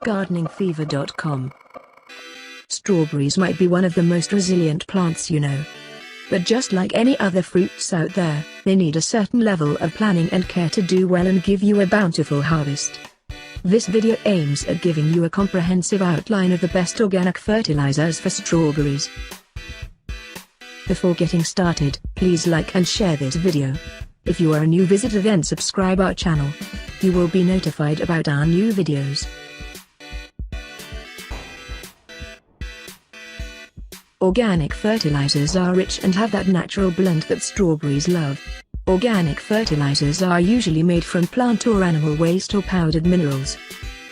gardeningfever.com. Strawberries might be one of the most resilient plants you know. But just like any other fruits out there, they need a certain level of planning and care to do well and give you a bountiful harvest. This video aims at giving you a comprehensive outline of the best organic fertilizers for strawberries. Before getting started, please like and share this video. If you are a new visitor, then subscribe our channel. You will be notified about our new videos. Organic fertilizers are rich and have that natural blend that strawberries love. Organic fertilizers are usually made from plant or animal waste or powdered minerals.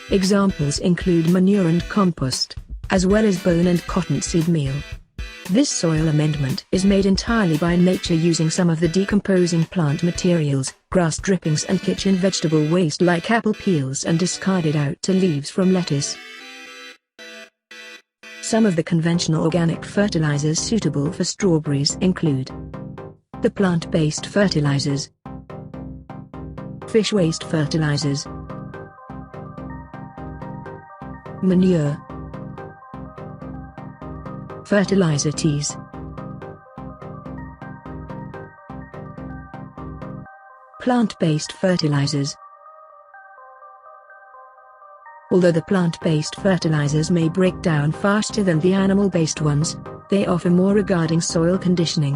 Examples include manure and compost, as well as bone and cottonseed meal. This soil amendment is made entirely by nature using some of the decomposing plant materials, grass drippings and kitchen vegetable waste like apple peels and discarded out leaves from lettuce. Some of the conventional organic fertilizers suitable for strawberries include the plant-based fertilizers, fish waste fertilizers, manure, fertilizer teas, plant-based fertilizers. Although the plant-based fertilizers may break down faster than the animal-based ones, they offer more regarding soil conditioning.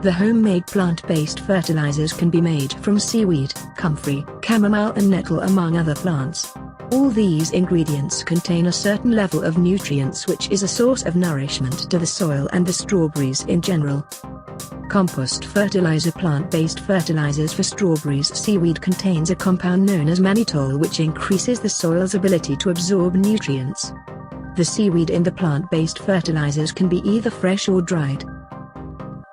The homemade plant-based fertilizers can be made from seaweed, comfrey, chamomile and nettle among other plants. All these ingredients contain a certain level of nutrients which is a source of nourishment to the soil and the strawberries in general. Compost fertilizer. Plant-based fertilizers for strawberries. Seaweed contains a compound known as mannitol which increases the soil's ability to absorb nutrients. The seaweed in the plant-based fertilizers can be either fresh or dried.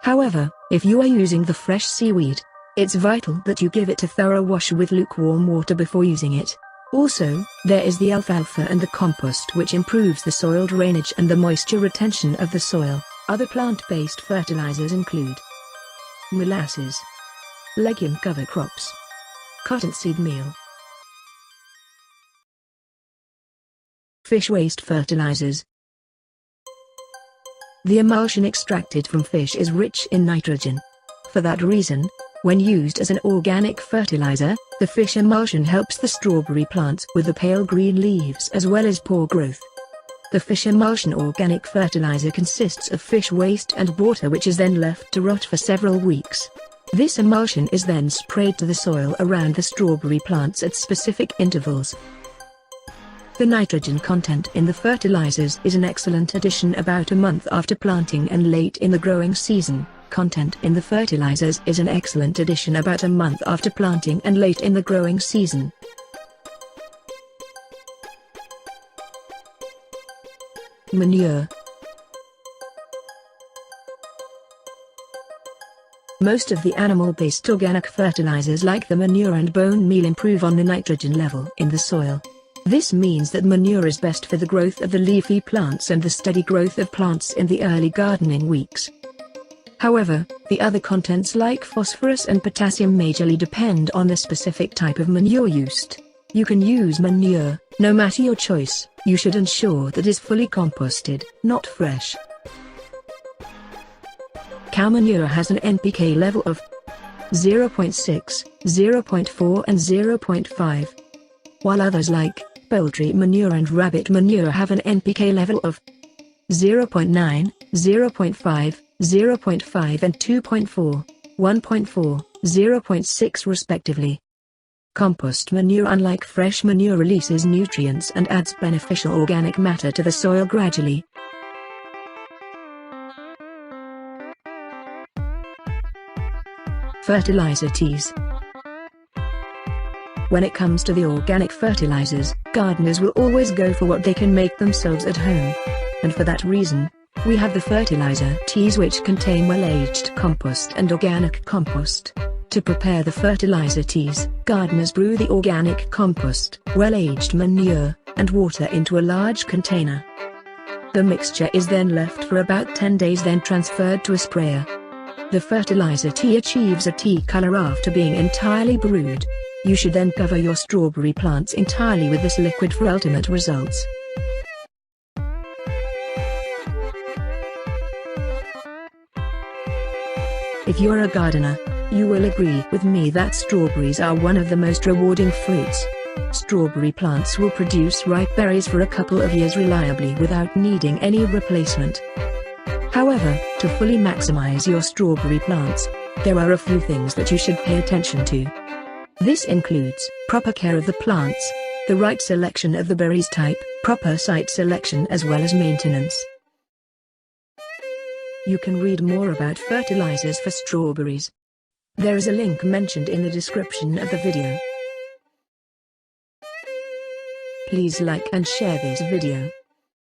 However, if you are using the fresh seaweed, it's vital that you give it a thorough wash with lukewarm water before using it. Also, there is the alfalfa and the compost which improves the soil drainage and the moisture retention of the soil. Other plant-based fertilizers include molasses, legume cover crops, cottonseed meal, fish waste fertilizers. The emulsion extracted from fish is rich in nitrogen. For that reason, when used as an organic fertilizer, the fish emulsion helps the strawberry plants with the pale green leaves as well as poor growth. The fish emulsion organic fertilizer consists of fish waste and water which is then left to rot for several weeks. This emulsion is then sprayed to the soil around the strawberry plants at specific intervals. The nitrogen content in the fertilizers is an excellent addition about a month after planting and late in the growing season. Content in the fertilizers is an excellent addition about a month after planting and late in the growing season. Manure. Most of the animal-based organic fertilizers like the manure and bone meal improve on the nitrogen level in the soil. This means that manure is best for the growth of the leafy plants and the steady growth of plants in the early gardening weeks. However, the other contents like phosphorus and potassium majorly depend on the specific type of manure used. You can use manure, no matter your choice. You should ensure that it is fully composted, not fresh. Cow manure has an NPK level of 0.6, 0.4 and 0.5, while others like poultry manure and rabbit manure have an NPK level of 0.9, 0.5, 0.5 and 2.4, 1.4, 0.6 respectively. Compost manure, unlike fresh manure, releases nutrients and adds beneficial organic matter to the soil gradually. Fertilizer teas. When it comes to the organic fertilizers, gardeners will always go for what they can make themselves at home. And for that reason, we have the fertilizer teas which contain well-aged compost and organic compost. To prepare the fertilizer teas, gardeners brew the organic compost, well-aged manure, and water into a large container. The mixture is then left for about 10 days, then transferred to a sprayer. The fertilizer tea achieves a tea color after being entirely brewed. You should then cover your strawberry plants entirely with this liquid for ultimate results. If you're a gardener, you will agree with me that strawberries are one of the most rewarding fruits. Strawberry plants will produce ripe berries for a couple of years reliably without needing any replacement. However, to fully maximize your strawberry plants, there are a few things that you should pay attention to. This includes proper care of the plants, the right selection of the berries type, proper site selection as well as maintenance. You can read more about fertilizers for strawberries. There is a link mentioned in the description of the video. Please like and share this video.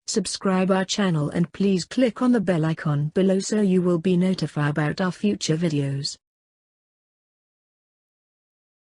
Subscribe our channel and please click on the bell icon below so you will be notified about our future videos.